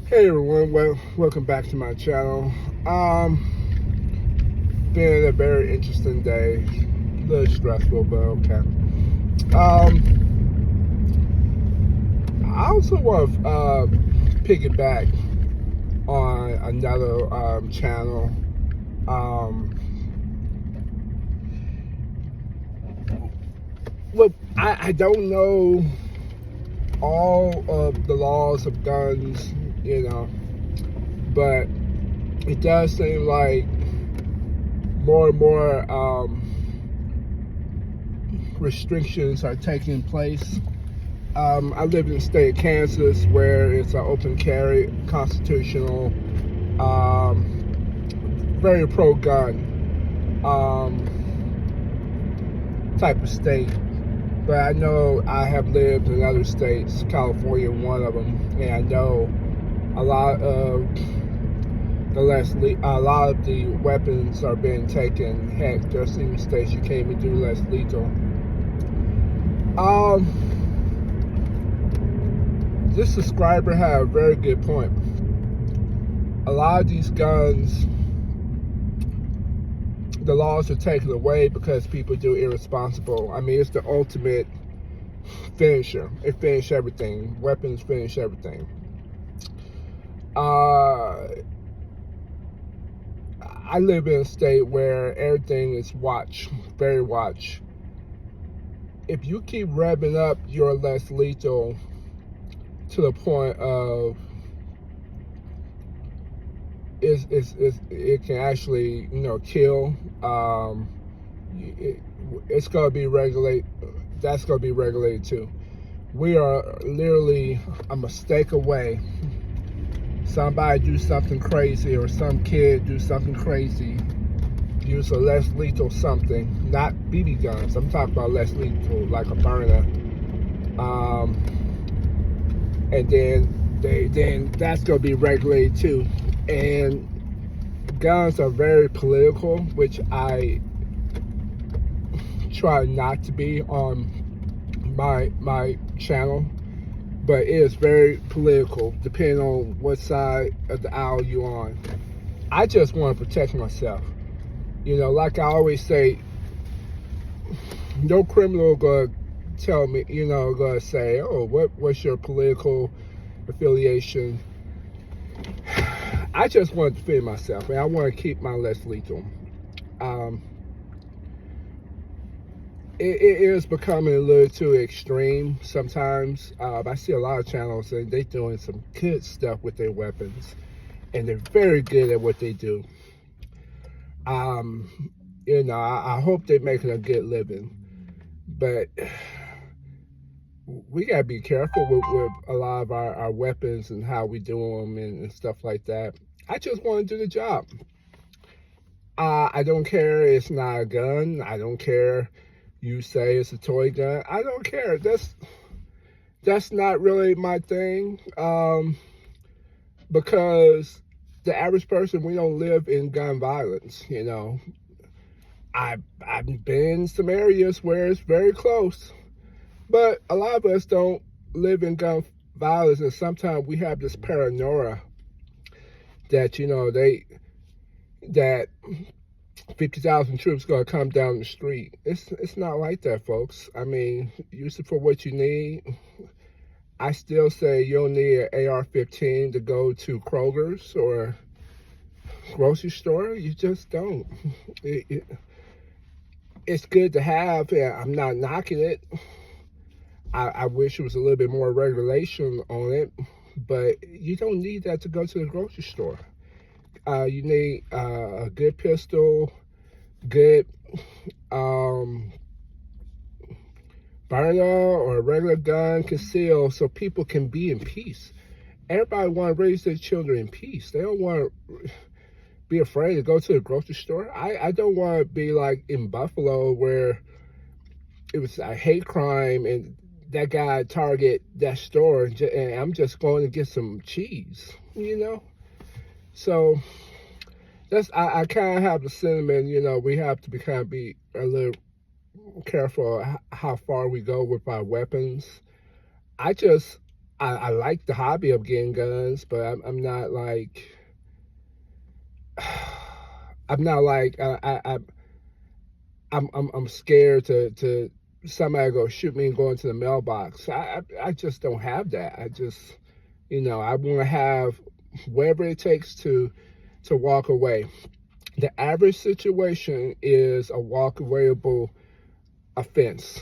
Hey everyone, welcome back to my channel. Been a very interesting day, a little stressful, but okay. I also want to piggyback on another channel. Um, Look, I don't know all of the laws of guns, but it does seem like more and more restrictions are taking place. I live in the state of Kansas where it's an open carry, constitutional, very pro-gun type of state. But I know I have lived in other states, California one of them, and I know a lot of a lot of the weapons are being taken. Heck, there's even states you can't even do less lethal. This subscriber had a very good point. A lot of these guns, the laws are taken away because people do irresponsible. I mean, it's the ultimate finisher. It finishes everything. Weapons finish everything. I live in a state where everything is watch, very watch. If you keep revving up your less lethal to the point of it can actually kill. It's going to be regulated. That's going to be regulated too. We are literally a mistake away. Somebody do something crazy, or some kid do something crazy, use a less lethal something, not BB guns. I'm talking about less lethal, like a burner. And then that's gonna be regulated too. And guns are very political, which I try not to be on my channel, but it is very political depending on what side of the aisle you're on. I just want to protect myself. Like I always say, no criminal gonna tell me, gonna say, oh, what's your political affiliation? I just want to defend myself, and I want to keep my less lethal. It is becoming a little too extreme sometimes. I see a lot of channels and they're doing some good stuff with their weapons, and they're very good at what they do. I hope they're making a good living, but we gotta be careful with a lot of our weapons and how we do them and stuff like that. I just want to do the job. I don't care. It's not a gun. I don't care. You say it's a toy gun. I don't care. That's not really my thing. Because the average person, we don't live in gun violence. I've been in some areas where it's very close, but a lot of us don't live in gun violence, and sometimes we have this paranoia that that 50,000 troops gonna come down the street. It's not like that, folks. I mean, use it for what you need. I still say you don't need an AR-15 to go to Kroger's or grocery store. You just don't. It's good to have. I'm not knocking it. I wish there was a little bit more regulation on it, but you don't need that to go to the grocery store. You need a good pistol, good burner or a regular gun concealed, so people can be in peace. Everybody want to raise their children in peace. They don't want to be afraid to go to the grocery store. I don't want to be like in Buffalo where it was a hate crime and that guy target that store and I'm just going to get some cheese, So I kind of have the sentiment, we have to be a little careful how far we go with our weapons. I just I like the hobby of getting guns, but I'm not like I'm not like I'm scared to somebody go shoot me and go into the mailbox. I just don't have that. I just, I want to have whatever it takes to walk away. The average situation is a walkawayable offense.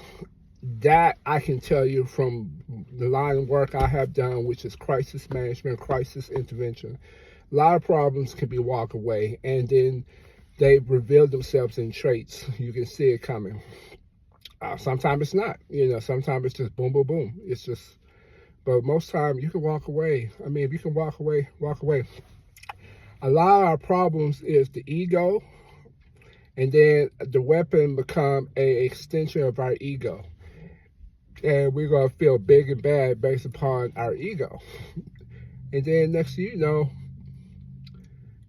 That I can tell you from the line of work I have done, which is crisis management, crisis intervention. A lot of problems can be walk away, and then they reveal themselves in traits. You can see it coming. Sometimes it's not. Sometimes it's just boom, boom, boom. It's just, but most time you can walk away. I mean, if you can walk away, walk away. A lot of our problems is the ego, and then the weapon become a extension of our ego. And we're going to feel big and bad based upon our ego. And then next thing you know,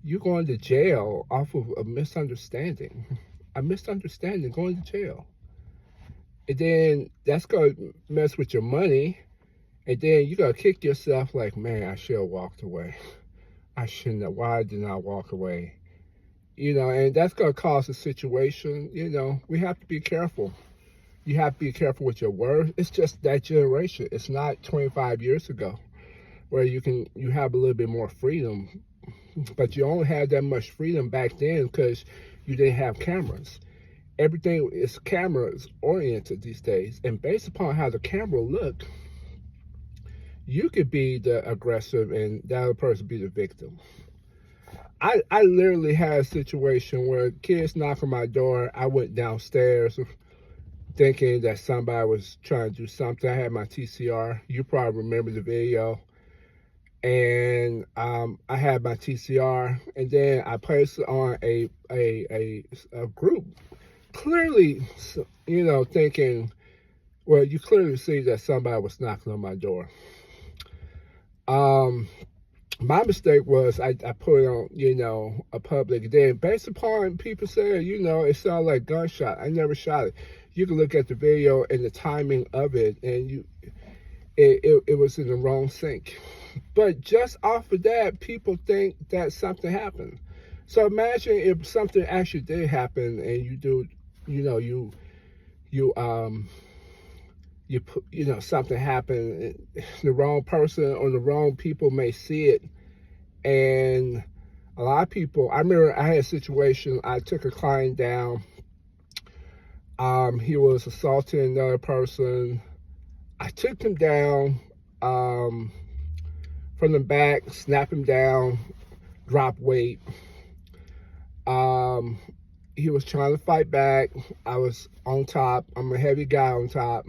you're going to jail off of a misunderstanding. A misunderstanding, going to jail. And then that's going to mess with your money. And then you're going to kick yourself like, man, I should have walked away. I shouldn't have. Why didn't I walk away? And that's going to cause a situation. We have to be careful. You have to be careful with your words. It's just that generation. It's not 25 years ago where you have a little bit more freedom. But you only had that much freedom back then because you didn't have cameras. Everything is cameras oriented these days. And based upon how the camera look, you could be the aggressor and the other person be the victim. I literally had a situation where kids knocked on my door. I went downstairs thinking that somebody was trying to do something. I had my TCR. You probably remember the video. And I had my TCR, and then I placed it on a group. Clearly, thinking, well, you clearly see that somebody was knocking on my door. My mistake was I put it on, a public. Then based upon people saying, it sounded like gunshot. I never shot it. You can look at the video and the timing of it, and it was in the wrong sync. But just off of that, people think that something happened. So imagine if something actually did happen, and you do, you put, something happened. The wrong person or the wrong people may see it, and a lot of people. I remember I had a situation. I took a client down. He was assaulting another person. I took him down from the back, snap him down, drop weight. He was trying to fight back. I was on top. I'm a heavy guy on top.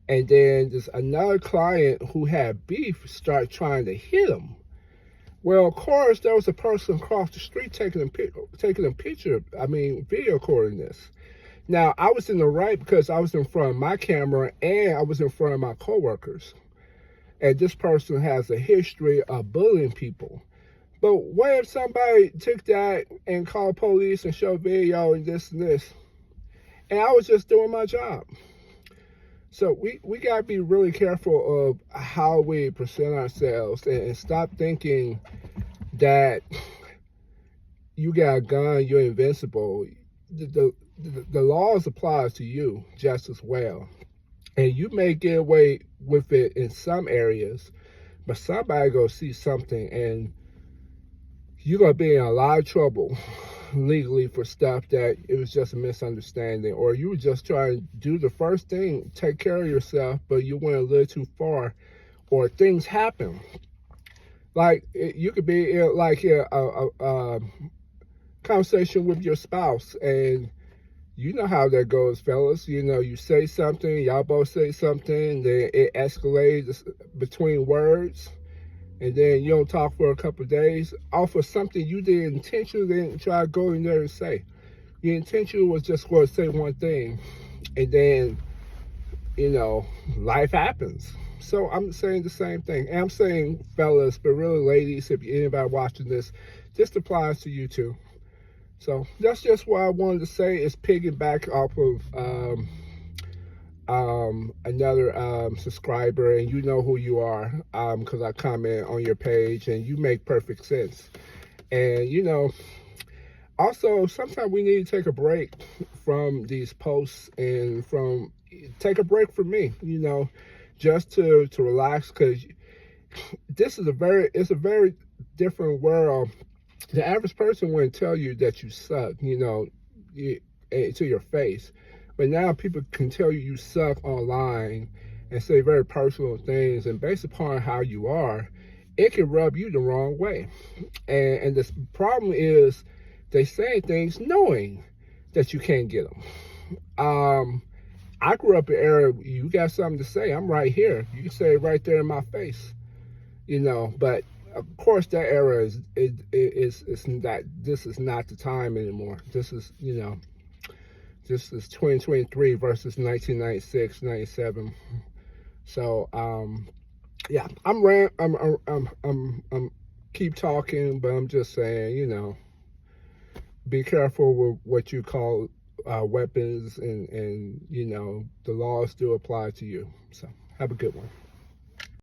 And then there's another client who had beef start trying to hit him. Well, of course, there was a person across the street taking a picture, video recording this. Now, I was in the right because I was in front of my camera and I was in front of my coworkers. And this person has a history of bullying people. But what if somebody took that and called police and showed video and this and this? And I was just doing my job. So we got to be really careful of how we present ourselves and stop thinking that you got a gun, you're invincible. The laws apply to you just as well. And you may get away with it in some areas, but somebody go see something and you're going to be in a lot of trouble legally for stuff that it was just a misunderstanding, or you were just trying to do the first thing, take care of yourself, but you went a little too far, or things happen. Like you could be in like a conversation with your spouse, and you know how that goes, fellas. You say something, y'all both say something, then it escalates between words, and then you don't talk for a couple of days off of something you didn't intentionally try to go in there and say. Your intention was just going to say one thing, and then, life happens. So I'm saying the same thing. And I'm saying, fellas, but really, ladies, if anybody watching this applies to you too. So that's just what I wanted to say, is piggyback off of another subscriber, and you know who you are, because I comment on your page and you make perfect sense. And also sometimes we need to take a break from these posts and take a break from me, just to relax, because it's a very different world. The average person wouldn't tell you that you suck, to your face. But now people can tell you suck online and say very personal things, and based upon how you are, it can rub you the wrong way. And the problem is they say things knowing that you can't get them. I grew up in an era, you got something to say, I'm right here. You can say it right there in my face, but of course that era is not, this is not the time anymore. This is 2023 versus 1996, 97. So yeah, I'm keep talking, but I'm just saying, be careful with what you call weapons, and the laws do apply to you. So have a good one.